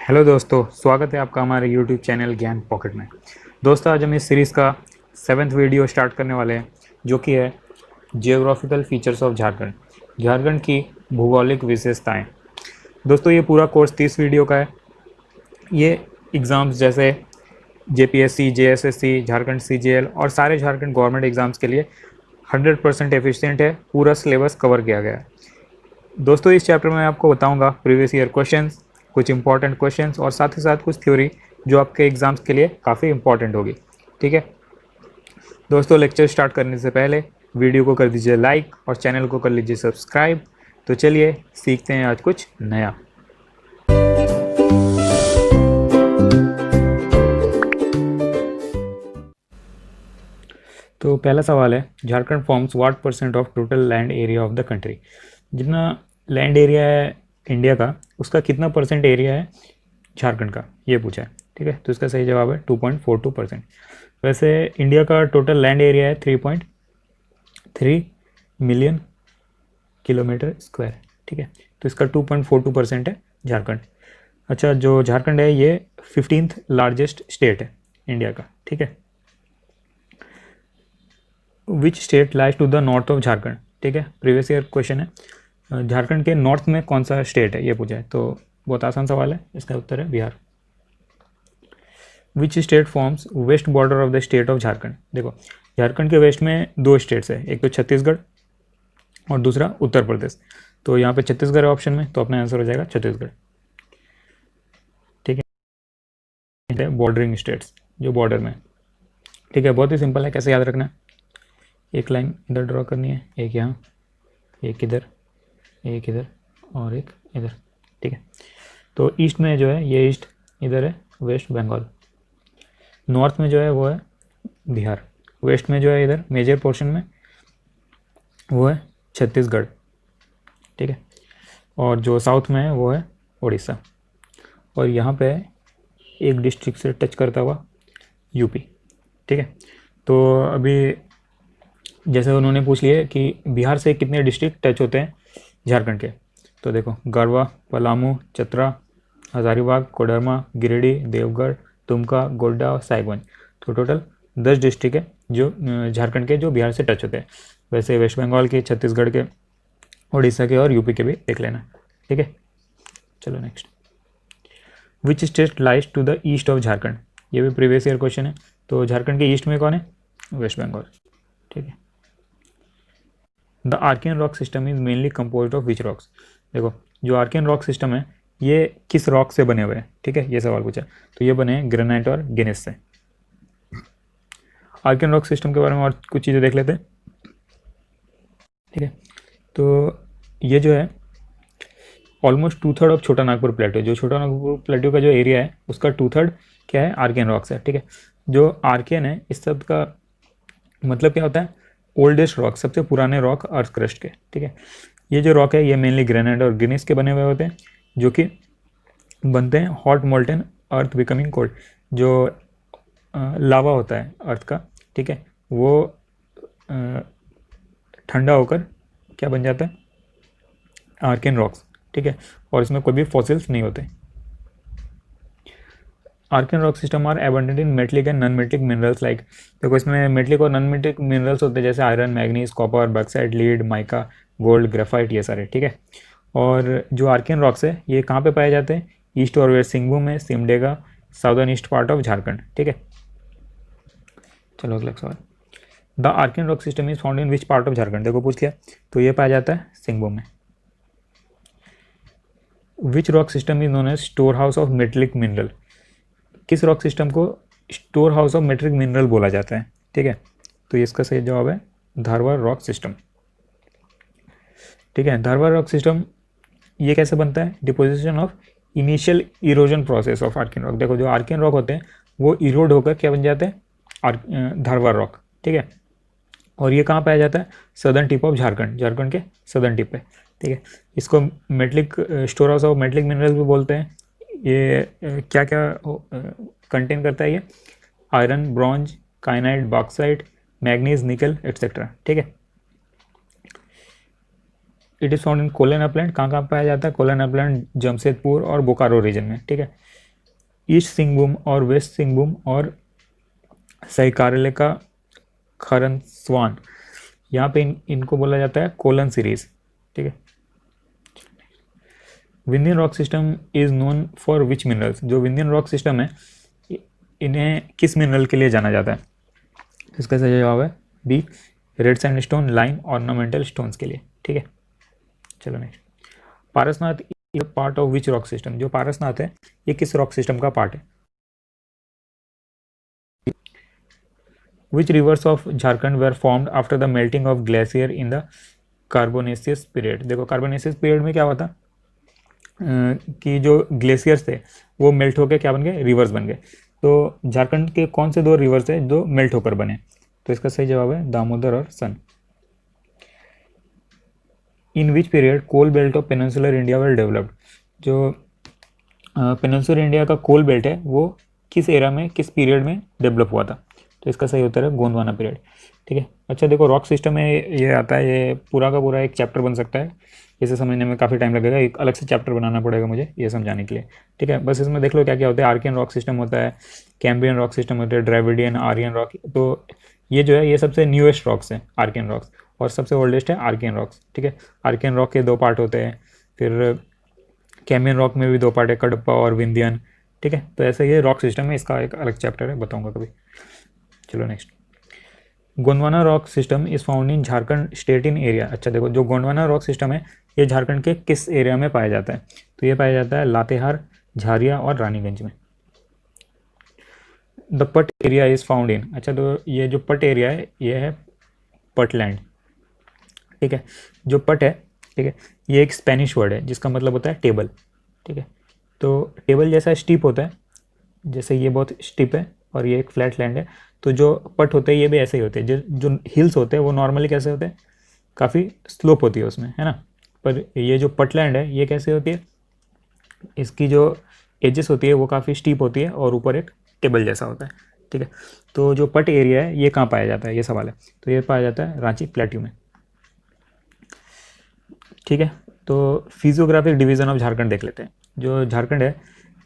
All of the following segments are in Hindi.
हेलो दोस्तों, स्वागत है आपका हमारे यूट्यूब चैनल ज्ञान पॉकेट में। दोस्तों, आज हम इस सीरीज़ का 7th वीडियो स्टार्ट करने वाले हैं, जो कि है geographical features of Jharkhand, Jharkhand की भूगोलिक विशेषताएं। दोस्तों, ये पूरा कोर्स 30 वीडियो का है। ये एग्ज़ाम्स जैसे जेपीएससी, जेएसएससी, झारखंड सीजीएल और सारे झारखंड गवर्नमेंट एग्ज़ाम्स के लिए 100% एफिशिएंट है। पूरा सिलेबस कवर किया गया है। दोस्तों, इस चैप्टर में मैं आपको बताऊंगा प्रीवियस ईयर क्वेश्चंस, कुछ इंपॉर्टेंट क्वेश्चंस और साथ ही साथ कुछ थ्योरी जो आपके एग्जाम्स के लिए काफ़ी इंपॉर्टेंट होगी। ठीक है दोस्तों, लेक्चर स्टार्ट करने से पहले वीडियो को कर दीजिए लाइक और चैनल को कर लीजिए सब्सक्राइब। तो चलिए सीखते हैं आज कुछ नया। तो पहला सवाल है, Jharkhand forms what % of total land area of the country. जितना लैंड एरिया है इंडिया का, उसका कितना % एरिया है झारखंड का, ये पूछा है। ठीक है, तो इसका सही जवाब है 2.42%। वैसे इंडिया का टोटल लैंड एरिया है 3.3 मिलियन किलोमीटर स्क्वायर। ठीक है, तो इसका 2.42% है झारखंड। अच्छा, जो झारखंड है ये 15th लार्जेस्ट स्टेट है इंडिया का। ठीक है, which state lies to the north of Jharkhand. ठीक है, प्रीवियस ईयर क्वेश्चन है, झारखंड के नॉर्थ में कौन सा स्टेट है ये पूछा है। तो बहुत आसान सवाल है, इसका उत्तर है Bihar. Which state forms west border of the state of Jharkhand. देखो, झारखंड के वेस्ट में दो स्टेट्स है, एक तो छत्तीसगढ़ और दूसरा उत्तर प्रदेश। तो यहाँ पे छत्तीसगढ़ है ऑप्शन में, तो अपना आंसर हो जाएगा छत्तीसगढ़। ठीक है, बॉर्डरिंग स्टेट्स जो बॉर्डर में। ठीक है, बहुत ही सिंपल है, कैसे याद रखना है। एक लाइन इधर ड्रॉ करनी है, एक यहाँ, एक इधर, एक इधर और एक इधर। ठीक है, तो ईस्ट में जो है ये ईस्ट, इधर है वेस्ट बंगाल। नॉर्थ में जो है वो है बिहार। वेस्ट में जो है इधर मेजर पोर्शन में वो है छत्तीसगढ़। ठीक है, और जो साउथ में है वो है उड़ीसा। और यहाँ पे एक डिस्ट्रिक्ट से टच करता हुआ यूपी। ठीक है, तो अभी जैसे उन्होंने पूछ लिया कि बिहार से कितने डिस्ट्रिक्ट टच होते हैं झारखंड के। तो देखो, गढ़वा, पलामू, चतरा, हजारीबाग, कोडरमा, गिरिडीह, देवगढ़, दुमका, गोड्डा और साहिबगंज। तो टोटल 10 डिस्ट्रिक्ट है जो झारखंड के, जो बिहार से टच होते हैं। वैसे वेस्ट बंगाल के, छत्तीसगढ़ के, उड़ीसा के और यूपी के भी देख लेना। ठीक है, चलो next. Which state lies to the east of Jharkhand. ये भी प्रीवियस ईयर क्वेश्चन है। तो झारखंड के ईस्ट में कौन है? वेस्ट बंगाल। ठीक है, the archaean rock system is mainly composed of which rocks. देखो, जो आर्कियन रॉक सिस्टम है ये किस रॉक से बने हुए हैं। ठीक है, ये सवाल पूछा। तो ये बने ग्रेनाइट और ग्नेस से। आर्कियन रॉक सिस्टम के बारे में और कुछ चीज़ें देख लेते हैं। ठीक है, तो ये जो है ऑलमोस्ट 2/3 ऑफ छोटा नागपुर प्लेटो, जो छोटा नागपुर प्लेटो का जो एरिया है उसका 2/3 क्या है? आर्कियन रॉक्स है। ठीक है, जो आर्कियन है इस शब्द का मतलब क्या होता है? ओल्डेस्ट रॉक, सबसे पुराने रॉक अर्थ क्रस्ट के। ठीक है, ये जो रॉक है ये मेनली ग्रेनाइट और ग्नेस के बने हुए होते हैं, जो कि बनते हैं हॉट मोल्टन अर्थ बिकमिंग कोल्ड। जो लावा होता है अर्थ का, ठीक है, वो ठंडा होकर क्या बन जाता है? Archaean rocks. ठीक है, और इसमें कोई भी फॉसिल्स नहीं होते। Archaean rock system are abundant in metallic and non metallic minerals like. देखो, इसमें मेटलिक और नॉन मेटलिक मिनरल्स होते हैं, जैसे iron, manganese, copper, bauxite, lead, mica, gold, graphite, ये सारे। ठीक है, और जो आर्कियन रॉक्स है ये कहाँ पे पाए जाते हैं? ईस्ट और वेस्ट सिंहभूम में, Simdega, southern east part of Jharkhand. ठीक है, चलो अगला सवाल। The archaean rock system is found in which part of Jharkhand. देखो पूछ लिया, तो ये पाया जाता है सिंहभूम में। Which rock system is known as store house of metallic mineral. किस रॉक सिस्टम को store house of metallic mineral बोला जाता है? ठीक है, तो इसका सही जवाब है धारवाड़ रॉक सिस्टम। ठीक है, धारवाड़ रॉक सिस्टम ये कैसे बनता है? Deposition of initial erosion process of archaean rock. देखो, जो आर्कियन रॉक होते हैं वो इरोड होकर क्या बन जाते हैं? धारवाड़ रॉक। ठीक है, और ये कहाँ पाया जाता है? Southern tip of Jharkhand, Jharkhand के सदर्न टिप पे। ठीक है, इसको metallic store house of metallic minerals भी बोलते हैं। ये क्या क्या कंटेन करता है? ये आयरन, ब्रॉन्ज, काइनाइट, बॉक्साइट, मैग्नीज, निकल, एट्सेट्रा। ठीक है, it is found in colon upland. कहाँ कहाँ पाया जाता है? कोलन अपलैंड, जमशेदपुर और बोकारो रीजन में, ठीक है। ईस्ट सिंहभूम और वेस्ट सिंहभूम और सहकारिले का खरन स्वान, यहाँ पे इनको बोला जाता है कोलन सीरीज, ठीक है। Vindhyan rock system is known for which minerals, जो विंध्यन रॉक सिस्टम है इन्हें किस मिनरल के लिए जाना जाता है? इसका सही जवाब है B, red sandstone, lime, ornamental stones के लिए, ठीक है। चलो next, Parasnath is part of which rock system, जो पारसनाथ है ये किस रॉक सिस्टम का पार्ट है? Which rivers of Jharkhand were formed after the melting of glacier in the carbonaceous period. देखो कार्बोनेसियस पीरियड में क्या हुआ था कि जो ग्लेशियर्स थे वो मेल्ट होकर क्या बन गए? रिवर्स बन गए। तो झारखंड के कौन से दो रिवर्स है जो मेल्ट होकर बने? तो इसका सही जवाब है दामोदर और Son. In which period coal belt of peninsular India well developed, जो पेनिनसुलर इंडिया का कोल बेल्ट है वो किस एरा में, किस पीरियड में डेवलप हुआ था? तो इसका सही उत्तर है गोंडवाना पीरियड, ठीक है। अच्छा देखो रॉक सिस्टम में ये आता है, ये पूरा का पूरा एक चैप्टर बन सकता है, इसे समझने में काफ़ी टाइम लगेगा, एक अलग से चैप्टर बनाना पड़ेगा मुझे ये समझाने के लिए, ठीक है। बस इसमें देख लो क्या क्या होता है। आर्कियन रॉक सिस्टम होता है, कैम्ब्रियन रॉक सिस्टम होता है, ड्राविडियन, आर्यन रॉक। तो ये जो है ये सबसे न्यूएस्ट रॉक्स हैं आर्कियन रॉक्स, और सबसे ओल्डेस्ट है आर्कियन रॉक्स, ठीक है। आर्कियन रॉक के दो पार्ट होते हैं, फिर कैम्ब्रियन रॉक में भी दो पार्ट है, कडप्पा और विंध्यन, ठीक है। तो ऐसे ये रॉक सिस्टम है, इसका एक अलग चैप्टर है, बताऊंगा कभी। चलो next, Gondwana rock system is found in Jharkhand state in area. अच्छा देखो जो गोंडवाना रॉक सिस्टम है ये झारखंड के किस एरिया में पाया जाता है? तो ये पाया जाता है लातेहार, झारिया और रानीगंज में। द पट एरिया इज फाउंड इन, अच्छा तो ये जो पट एरिया है ये है पटलैंड, ठीक है। जो पट है, ठीक है, ये एक स्पेनिश वर्ड है जिसका मतलब होता है टेबल, ठीक है। तो टेबल जैसा स्टीप होता है, जैसे ये बहुत स्टीप है और ये एक फ्लैट लैंड है, तो जो पट होते हैं ये भी ऐसे ही होते हैं। जो हिल्स होते हैं वो नॉर्मली कैसे होते हैं? काफ़ी स्लोप होती है उसमें, है ना। पर ये जो पटलैंड है ये कैसे होती है? इसकी जो एजेस होती है वो काफ़ी स्टीप होती है और ऊपर एक टेबल जैसा होता है, ठीक है। तो जो पट एरिया है ये कहाँ पाया जाता है, ये सवाल है। तो ये पाया जाता है रांची प्लेट्यू में, ठीक है। तो फिजियोग्राफिक डिवीजन ऑफ झारखंड देख लेते हैं। जो झारखंड है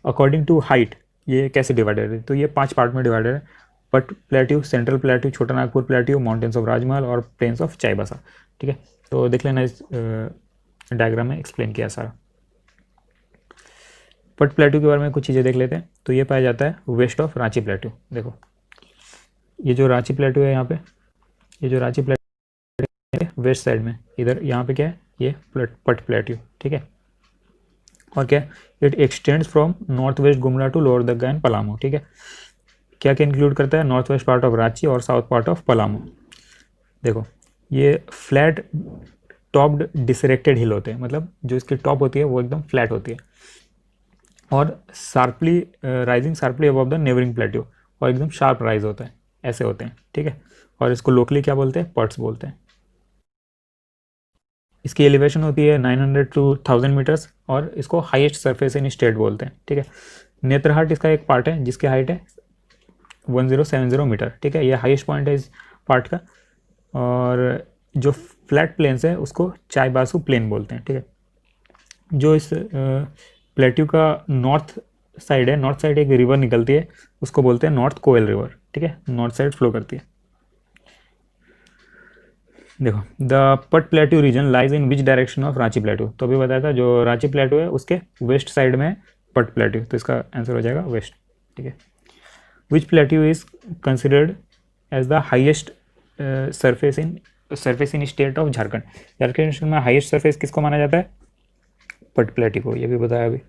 अकॉर्डिंग टू हाइट ये कैसे डिवाइडेड है? तो ये 5 पार्ट में डिवाइडेड है। पट प्लेट्यू, सेंट्रल प्लेट्यू, छोटा नागपुर प्लेट्यू, माउंटेन्स ऑफ राजमहल और प्लेन्स ऑफ चाईबासा, ठीक है। तो देख लेना इस डायग्राम में एक्सप्लेन किया सारा। पट प्लेट्यू के बारे में कुछ चीज़ें देख लेते हैं। तो ये पाया जाता है वेस्ट ऑफ रांची प्लेट्यू। देखो ये जो रांची प्लेट्यू है यहाँ पे, ये जो रांची प्लेट्यू है वेस्ट साइड में, इधर यहाँ पे क्या है? ये पट प्लेट्यू, ठीक है। और क्या, it extends from north west Gumla to lower दग्गा एंड पलामू, ठीक है। क्या क्या इंक्लूड करता है? North west part of Ranchi और साउथ पार्ट ऑफ पलामू। देखो ये फ्लैट टॉप्ड डिसरेक्टेड हिल होते हैं, मतलब जो इसकी टॉप होती है वो एकदम फ्लैट होती है और sharply rising sharply above the neighbouring plateau, और एकदम शार्प राइज होता है, ऐसे होते हैं, ठीक है। और इसको लोकली क्या बोलते हैं? पट्स बोलते हैं। इसकी एलिवेशन होती है 900 टू 1000 मीटर्स और इसको हाईएस्ट सरफेस इन स्टेट बोलते हैं, ठीक है। नेत्रहाट इसका एक पार्ट है जिसकी हाइट है 1070 मीटर, ठीक है। ये हाईएस्ट पॉइंट है इस पार्ट का। और जो फ्लैट प्लेन्स है उसको चाईबासू प्लेन बोलते हैं, ठीक है। जो इस प्लेट्यू का नॉर्थ साइड है, नॉर्थ साइड एक रिवर निकलती है उसको बोलते हैं नॉर्थ कोयल रिवर, ठीक है, नॉर्थ साइड फ्लो करती है। देखो द पट plateau region lies in which direction of Ranchi plateau. तो अभी बताया था जो रांची प्लेट्यू है उसके वेस्ट साइड में पट प्लेट्यू, तो इसका आंसर हो जाएगा वेस्ट, ठीक है। Which plateau is considered as the highest surface in state of Jharkhand. Jharkhand में हाइएस्ट सरफेस किसको माना जाता है? पट प्लेट्यू को, ये भी बताया अभी।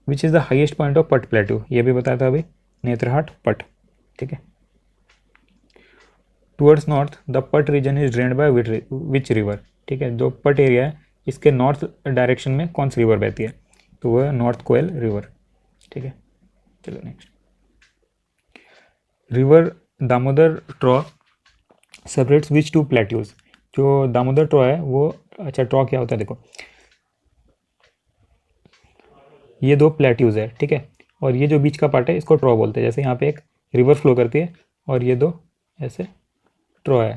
Which is the highest point of Pat plateau, ये भी बताया था अभी, नेत्रहाट पट, ठीक है। Towards north the Pat region is drained by which river, ठीक है। जो पट एरिया है इसके नॉर्थ डायरेक्शन में कौन सी रिवर बहती है? तो वह नॉर्थ कोयल रिवर, ठीक है। चलो next, river Damodar trough separates which two plateaus. जो दामोदर ट्रॉ है वो, अच्छा ट्रॉ क्या होता है देखो, ये दो प्लेट्यूज है, ठीक है। और ये जो बीच का पार्ट है इसको ट्रॉ बोलते हैं। जैसे यहाँ पे एक रिवर फ्लो करती है और ये दो ऐसे ट्रॉ है,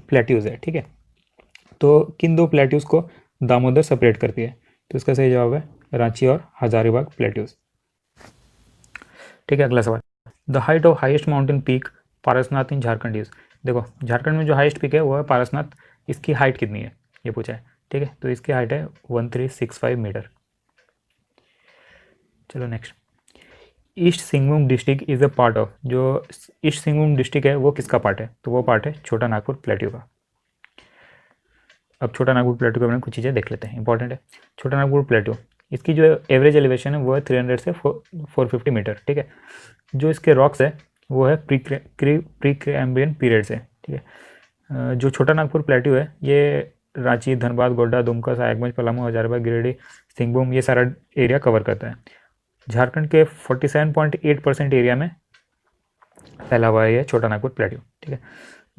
प्लेट्यूज है, ठीक है। तो किन दो प्लेट्यूज को दामोदर सेपरेट करती है? तो इसका सही जवाब है रांची और हजारीबाग प्लेट्यूज। ठीक है, अगला सवाल, the height of highest mountain peak Parasnath in Jharkhand is. देखो झारखंड में जो हाइएस्ट पीक है वो है पारसनाथ, इसकी हाइट कितनी है ये पूछा है। ठीक है, तो इसकी हाइट है 1365 मीटर। चलो next, east Singhbhum district is a part of, जो ईस्ट सिंहभूम डिस्ट्रिक्ट है वो किसका पार्ट है? तो वो पार्ट है छोटा नागपुर प्लेट्यू का। अब छोटा नागपुर प्लेट्यू के बारे में कुछ चीज़ें देख लेते हैं, इंपॉर्टेंट है। छोटा नागपुर प्लेट्यू, इसकी जो एवरेज एलिवेशन है वो है 300 से 450 मीटर। ठीक है, जो इसके रॉक्स है वो है प्री कैम्ब्रियन पीरियड से। ठीक है, जो छोटा नागपुर प्लेट्यू है ये रांची, धनबाद, गोड्डा, दुमका, साहेबगंज, पलामू, हजारीबाग, गिरिडीह, सिंहभूम ये सारा एरिया कवर करता है। झारखंड के 47.8% एरिया में फैला हुआ है ये छोटा नागपुर प्लेट्यू। ठीक है,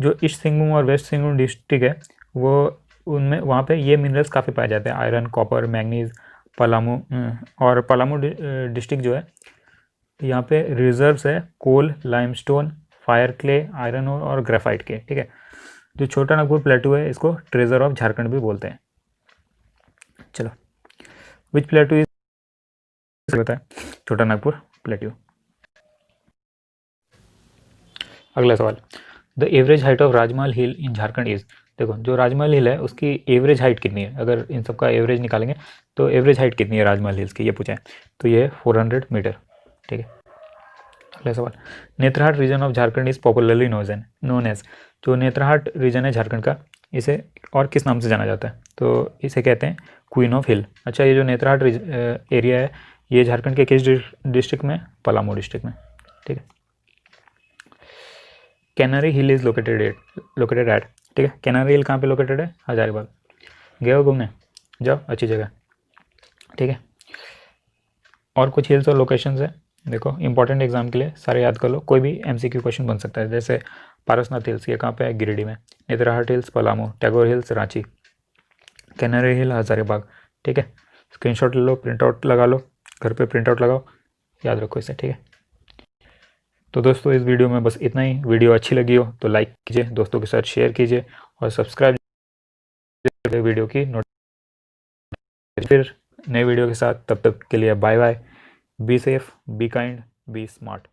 जो ईस्ट सिंहभूम और वेस्ट सिंहभूम डिस्ट्रिक्ट है वो उनमें वहाँ पे ये मिनरल्स काफ़ी पाए जाते हैं, आयरन, कॉपर, मैंगनीज। पलामू और पलामू डिस्ट्रिक्ट जो है यहाँ पे रिजर्व्स है coal, limestone, fire clay, iron ore और ग्रेफाइट के। ठीक है, जो छोटा नागपुर प्लेट्यू है इसको ट्रेजर ऑफ झारखंड भी बोलते हैं। चलो, विच प्लेट्यू इज बताए छोटा नागपुर प्लेट्यू। अगला सवाल, the average height of Rajmahal hill in Jharkhand is. देखो जो राजमहल हिल है उसकी एवरेज हाइट कितनी है? अगर इन सब का एवरेज निकालेंगे तो एवरेज हाइट कितनी है राजमहल हिल्स की, ये पूछा है। तो ये है 400 मीटर। ठीक है, अगला सवाल, Netarhat region of Jharkhand is popularly known as. जो नेत्रहाट रीजन है झारखंड का इसे और किस नाम से जाना जाता है? तो इसे कहते हैं क्वीन ऑफ हिल। अच्छा, ये जो नेत्रहाट एरिया है ये झारखंड के किस डिस्ट्रिक्ट में? पलामू डिस्ट्रिक्ट में। ठीक है, canary hill is located at. ठीक है, कैनरी हिल कहाँ पे लोकेटेड है? हजारीबाग। गए हो घूमने? जाओ, अच्छी जगह। ठीक है, और कुछ हिल्स और लोकेशंस है, देखो इंपॉर्टेंट एग्जाम के लिए सारे याद कर लो, कोई भी एमसीक्यू क्वेश्चन बन सकता है। जैसे पारसनाथ हिल्स ये कहाँ पे है? गिरिडीह में। Netarhat hills Palamu, Tagore hills Ranchi, canary hill Hazaribagh. ठीक है, स्क्रीनशॉट ले लो, प्रिंट आउट लगा लो, घर पे प्रिंट आउट लगाओ, याद रखो इसे। ठीक है, तो दोस्तों इस वीडियो में बस इतना ही। वीडियो अच्छी लगी हो तो लाइक कीजिए, दोस्तों के साथ शेयर कीजिए और सब्सक्राइब वीडियो की नोटिफिकेशन। फिर नए वीडियो के साथ, तब तक के लिए bye bye. Be safe, be kind, be smart.